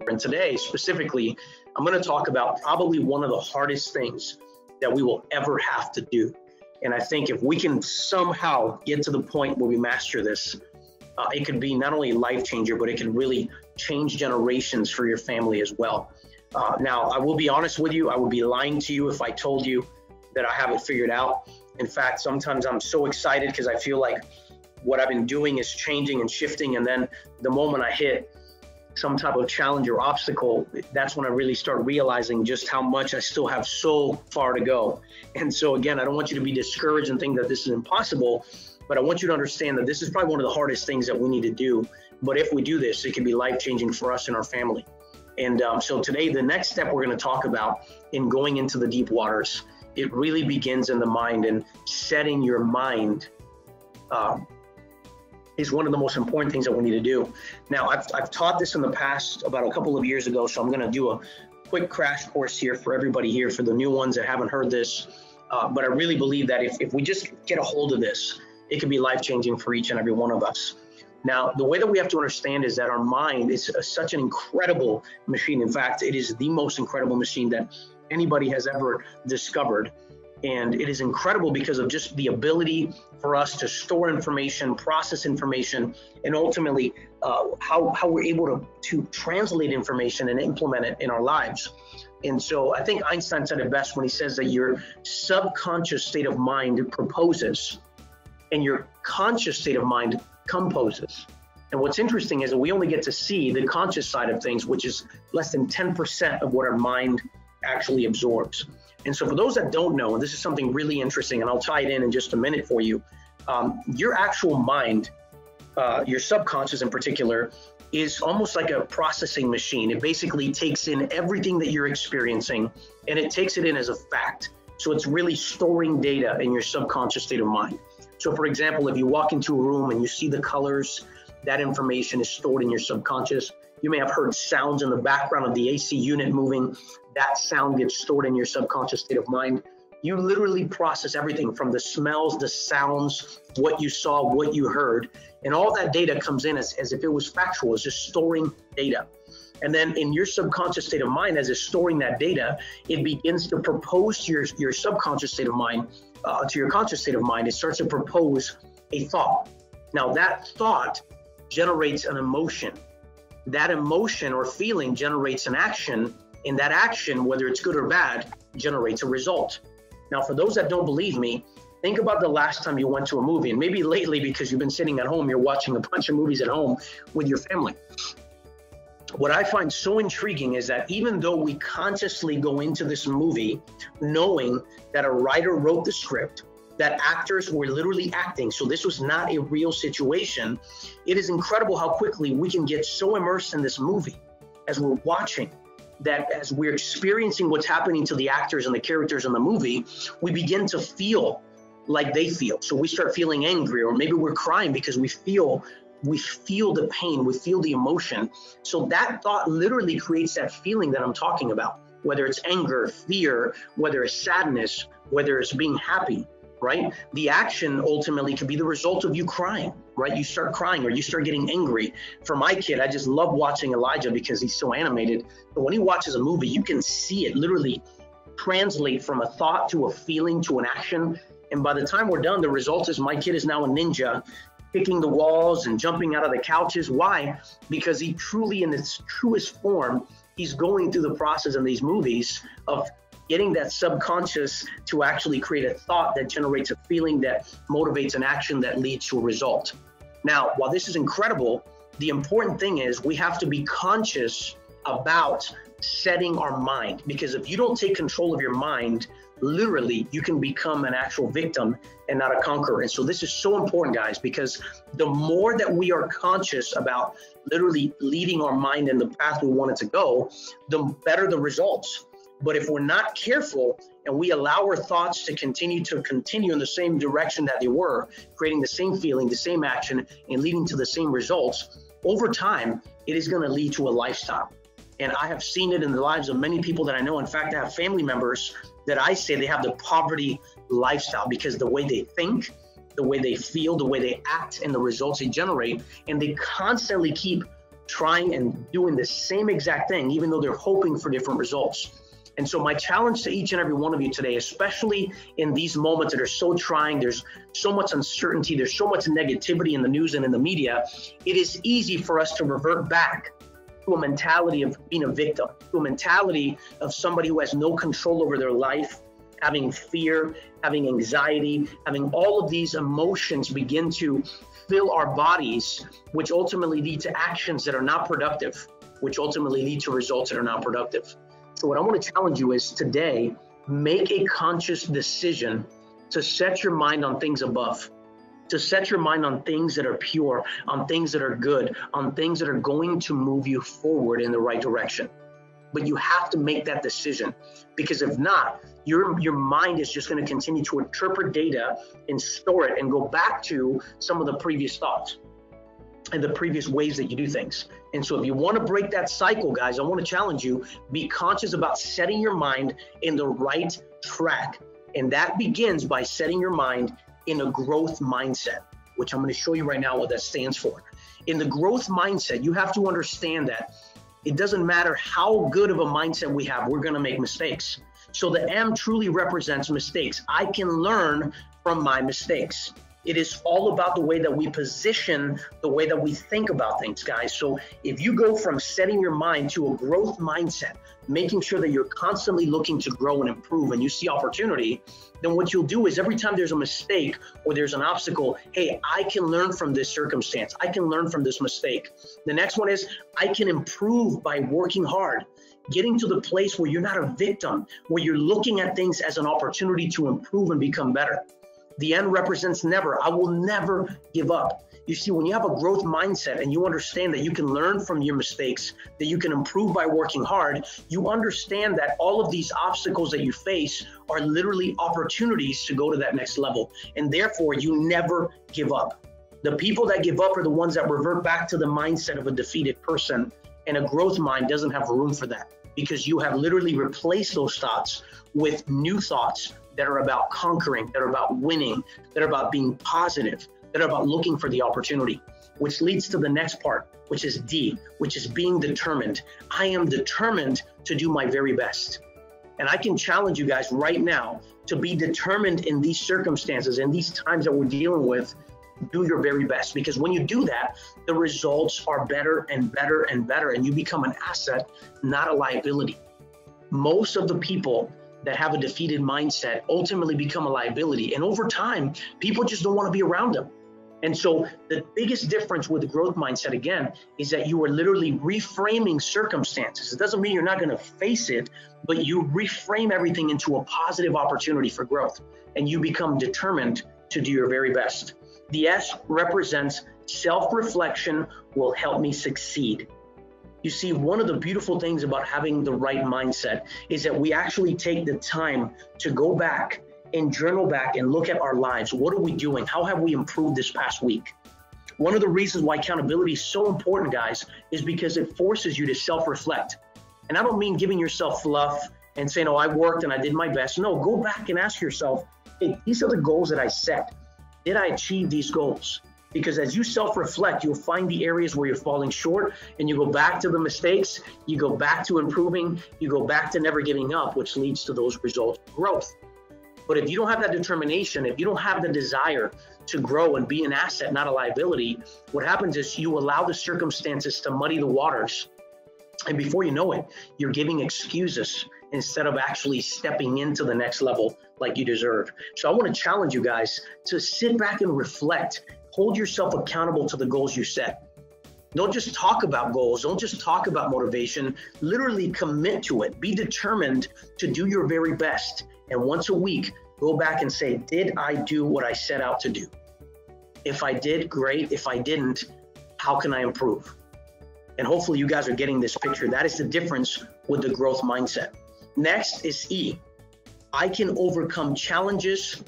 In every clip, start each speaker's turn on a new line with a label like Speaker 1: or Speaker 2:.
Speaker 1: And today, specifically, I'm going to talk about probably one of the hardest things that we will ever have to do. And I think if we can somehow get to the point where we master this, it could be not only a life changer, but it can really change generations for your family as well. Now, I will be honest with you. I would be lying to you if I told you that I have it figured out. In fact, sometimes I'm so excited because I feel like what I've been doing is changing and shifting. And then the moment I hit some type of challenge or obstacle, that's when I really start realizing just how much I still have so far to go. And so again, I don't want you to be discouraged and think that this is impossible, but I want you to understand that this is probably one of the hardest things that we need to do. But if we do this, it can be life-changing for us and our family. And so today, the next step we're going to talk about in going into the deep waters, it really begins in the mind, and setting your mind is one of the most important things that we need to do. Now, I've taught this in the past about a couple of years ago, so I'm going to do a quick crash course here for everybody here, for the new ones that haven't heard this. But I really believe that if we just get a hold of this, it can be life-changing for each and every one of us. Now, the way that we have to understand is that our mind is such an incredible machine. In fact, it is the most incredible machine that anybody has ever discovered. And it is incredible because of just the ability for us to store information, process information, and ultimately how we're able to translate information and implement it in our lives. And so I think Einstein said it best when he says that your subconscious state of mind proposes and your conscious state of mind composes. And what's interesting is that we only get to see the conscious side of things, which is less than 10% of what our mind actually absorbs. And so for those that don't know, and this is something really interesting, and I'll tie it in just a minute for you, your actual mind, your subconscious in particular, is almost like a processing machine. It basically takes in everything that you're experiencing, and it takes it in as a fact. So it's really storing data in your subconscious state of mind. So for example, if you walk into a room and you see the colors, that information is stored in your subconscious. You may have heard sounds in the background of the AC unit moving. That sound gets stored in your subconscious state of mind. You literally process everything from the smells, the sounds, what you saw, what you heard, and all that data comes in as if it was factual. It's just storing data. And then in your subconscious state of mind, as it's storing that data, it begins to propose to your subconscious state of mind, to your conscious state of mind. It starts to propose a thought. Now that thought generates an emotion. That emotion or feeling generates an action, and that action, whether it's good or bad, generates a result. Now, for those that don't believe me, think about the last time you went to a movie, and maybe lately because you've been sitting at home, you're watching a bunch of movies at home with your family. What I find so intriguing is that even though we consciously go into this movie knowing that a writer wrote the script, that actors were literally acting, so this was not a real situation, it is incredible how quickly we can get so immersed in this movie as we're watching, that as we're experiencing what's happening to the actors and the characters in the movie, we begin to feel like they feel. So we start feeling angry, or maybe we're crying because we feel the pain, we feel the emotion. So that thought literally creates that feeling that I'm talking about, whether it's anger, fear, whether it's sadness, whether it's being happy, right? The action ultimately could be the result of you crying, right? You start crying or you start getting angry. For my kid, I just love watching Elijah because he's so animated. But when he watches a movie, you can see it literally translate from a thought to a feeling to an action. And by the time we're done, the result is my kid is now a ninja, kicking the walls and jumping out of the couches. Why? Because he truly, in its truest form, he's going through the process in these movies of getting that subconscious to actually create a thought that generates a feeling that motivates an action that leads to a result. Now, while this is incredible, the important thing is we have to be conscious about setting our mind, because if you don't take control of your mind, literally you can become an actual victim and not a conqueror. And so this is so important, guys, because the more that we are conscious about literally leading our mind in the path we want it to go, the better the results. But if we're not careful and we allow our thoughts to continue in the same direction that they were, creating the same feeling, the same action, and leading to the same results, over time, it is going to lead to a lifestyle. And I have seen it in the lives of many people that I know. In fact, I have family members that I say they have the poverty lifestyle because the way they think, the way they feel, the way they act, and the results they generate, and they constantly keep trying and doing the same exact thing, even though they're hoping for different results. And so my challenge to each and every one of you today, especially in these moments that are so trying, there's so much uncertainty, there's so much negativity in the news and in the media, it is easy for us to revert back to a mentality of being a victim, to a mentality of somebody who has no control over their life, having fear, having anxiety, having all of these emotions begin to fill our bodies, which ultimately lead to actions that are not productive, which ultimately lead to results that are not productive. So what I want to challenge you is today, make a conscious decision to set your mind on things above, to set your mind on things that are pure, on things that are good, on things that are going to move you forward in the right direction. But you have to make that decision, because if not, your mind is just going to continue to interpret data and store it and go back to some of the previous thoughts and the previous ways that you do things. And so if you want to break that cycle, guys, I want to challenge you, be conscious about setting your mind in the right track. And that begins by setting your mind in a growth mindset, which I'm going to show you right now what that stands for. In the growth mindset, you have to understand that it doesn't matter how good of a mindset we have, we're going to make mistakes. So the M truly represents mistakes. I can learn from my mistakes. It is all about the way that we position, the way that we think about things, guys. So if you go from setting your mind to a growth mindset, making sure that you're constantly looking to grow and improve and you see opportunity, then what you'll do is every time there's a mistake or there's an obstacle, hey, I can learn from this circumstance. I can learn from this mistake. The next one is I can improve by working hard, getting to the place where you're not a victim, where you're looking at things as an opportunity to improve and become better. The N represents never. I will never give up. You see, when you have a growth mindset and you understand that you can learn from your mistakes, that you can improve by working hard, you understand that all of these obstacles that you face are literally opportunities to go to that next level. And therefore, you never give up. The people that give up are the ones that revert back to the mindset of a defeated person. And a growth mind doesn't have room for that, because you have literally replaced those thoughts with new thoughts that are about conquering, that are about winning, that are about being positive, that are about looking for the opportunity, which leads to the next part, which is D, which is being determined. I am determined to do my very best. And I can challenge you guys right now to be determined in these circumstances, in these times that we're dealing with. Do your very best, because when you do that, the results are better and better and better, and you become an asset, not a liability. Most of the people that have a defeated mindset ultimately become a liability, and over time, people just don't want to be around them. And so the biggest difference with the growth mindset, again, is that you are literally reframing circumstances. It doesn't mean you're not going to face it, but you reframe everything into a positive opportunity for growth, and you become determined to do your very best. The S represents self-reflection will help me succeed. You see, one of the beautiful things about having the right mindset is that we actually take the time to go back and journal back and look at our lives. What are we doing? How have we improved this past week? One of the reasons why accountability is so important, guys, is because it forces you to self-reflect. And I don't mean giving yourself fluff and saying, oh, I worked and I did my best. No, go back and ask yourself, hey, these are the goals that I set. Did I achieve these goals? Because as you self-reflect, you'll find the areas where you're falling short, and you go back to the mistakes, you go back to improving, you go back to never giving up, which leads to those results of growth. But if you don't have that determination, if you don't have the desire to grow and be an asset, not a liability, what happens is you allow the circumstances to muddy the waters. And before you know it, you're giving excuses instead of actually stepping into the next level like you deserve. So I want to challenge you guys to sit back and reflect. Hold yourself accountable to the goals you set. Don't just talk about goals. Don't just talk about motivation. Literally commit to it. Be determined to do your very best. And once a week, go back and say, did I do what I set out to do? If I did, great. If I didn't, how can I improve? And hopefully you guys are getting this picture. That is the difference with the growth mindset. Next is E. I can overcome challenges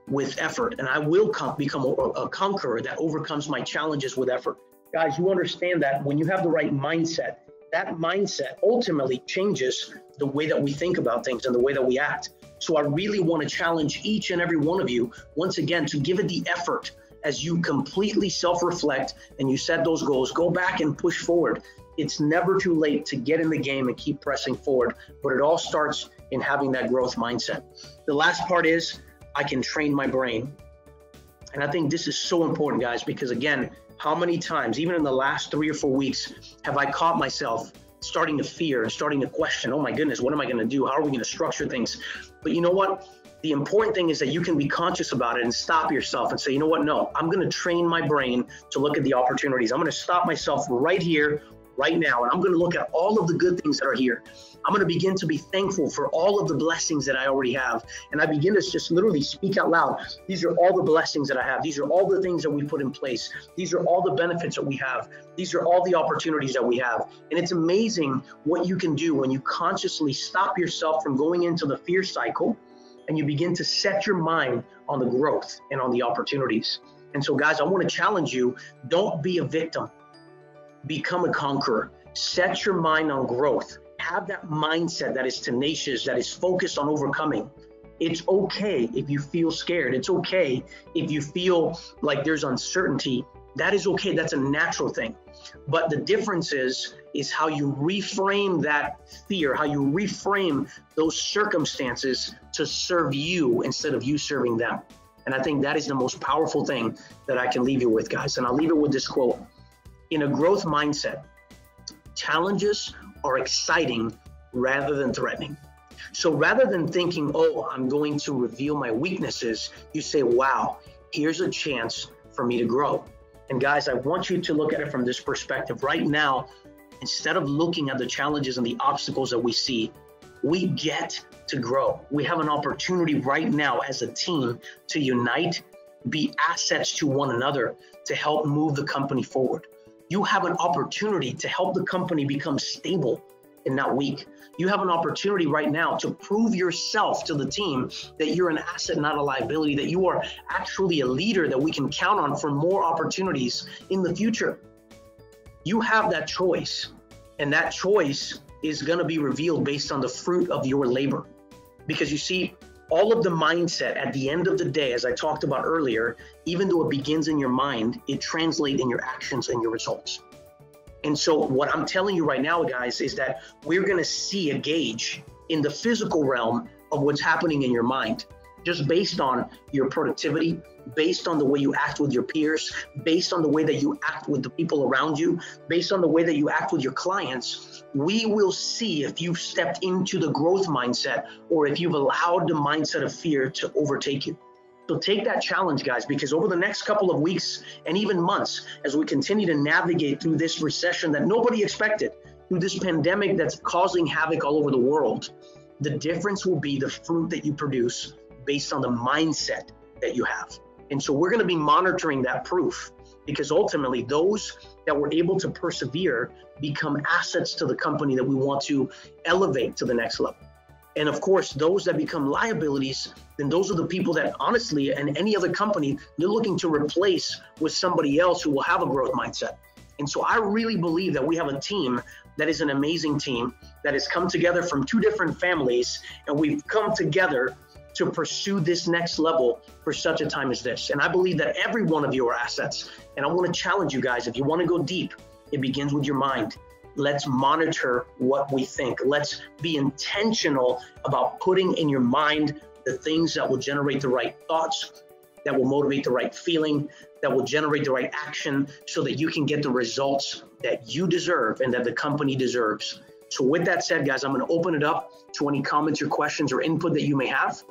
Speaker 1: with effort, and I will become a conqueror that overcomes my challenges with effort. Guys, you understand that when you have the right mindset, that mindset ultimately changes the way that we think about things and the way that we act. So I really want to challenge each and every one of you, once again, to give it the effort as you completely self-reflect and you set those goals, go back and push forward. It's never too late to get in the game and keep pressing forward, but it all starts in having that growth mindset. The last part is I can train my brain. And I think this is so important, guys, because again, how many times, even in the last 3 or 4 weeks, have I caught myself starting to fear and starting to question, oh my goodness, what am I going to do? How are we going to structure things? But you know what? The important thing is that you can be conscious about it and stop yourself and say, you know what? No, I'm going to train my brain to look at the opportunities. I'm going to stop myself right here, right now, and I'm going to look at all of the good things that are here. I'm going to begin to be thankful for all of the blessings that I already have. And I begin to just literally speak out loud. These are all the blessings that I have. These are all the things that we put in place. These are all the benefits that we have. These are all the opportunities that we have. And it's amazing what you can do when you consciously stop yourself from going into the fear cycle and you begin to set your mind on the growth and on the opportunities. And so, guys, I want to challenge you. Don't be a victim. Become a conqueror. Set your mind on growth. Have that mindset that is tenacious, that is focused on overcoming. It's okay if you feel scared. It's okay if you feel like there's uncertainty. That is okay. That's a natural thing. But the difference is how you reframe that fear, how you reframe those circumstances to serve you instead of you serving them. And I think that is the most powerful thing that I can leave you with, guys. And I'll leave it with this quote. In a growth mindset, challenges are exciting rather than threatening. So rather than thinking, oh, I'm going to reveal my weaknesses, you say, wow, here's a chance for me to grow. And guys, I want you to look at it from this perspective. Right now, instead of looking at the challenges and the obstacles that we see, we get to grow. We have an opportunity right now as a team to unite, be assets to one another, to help move the company forward. You have an opportunity to help the company become stable and not weak. You have an opportunity right now to prove yourself to the team that you're an asset, not a liability, that you are actually a leader that we can count on for more opportunities in the future. You have that choice, and that choice is going to be revealed based on the fruit of your labor. Because you see, all of the mindset at the end of the day, as I talked about earlier, even though it begins in your mind, it translates in your actions and your results. And so what I'm telling you right now, guys, is that we're going to see a gauge in the physical realm of what's happening in your mind, just based on your productivity, based on the way you act with your peers, based on the way that you act with the people around you, based on the way that you act with your clients. We will see if you've stepped into the growth mindset or if you've allowed the mindset of fear to overtake you. So take that challenge, guys, because over the next couple of weeks and even months, as we continue to navigate through this recession that nobody expected, through this pandemic that's causing havoc all over the world, the difference will be the fruit that you produce based on the mindset that you have. And so we're going to be monitoring that proof, because ultimately those that were able to persevere become assets to the company that we want to elevate to the next level. And of course, those that become liabilities, then those are the people that honestly, in any other company, they're looking to replace with somebody else who will have a growth mindset. And so I really believe that we have a team that is an amazing team that has come together from 2 different families, and we've come together to pursue this next level for such a time as this. And I believe that every one of you are assets. And I want to challenge you guys, if you want to go deep, it begins with your mind. Let's monitor what we think. Let's be intentional about putting in your mind the things that will generate the right thoughts, that will motivate the right feeling, that will generate the right action, so that you can get the results that you deserve and that the company deserves. So with that said, guys, I'm going to open it up to any comments or questions or input that you may have.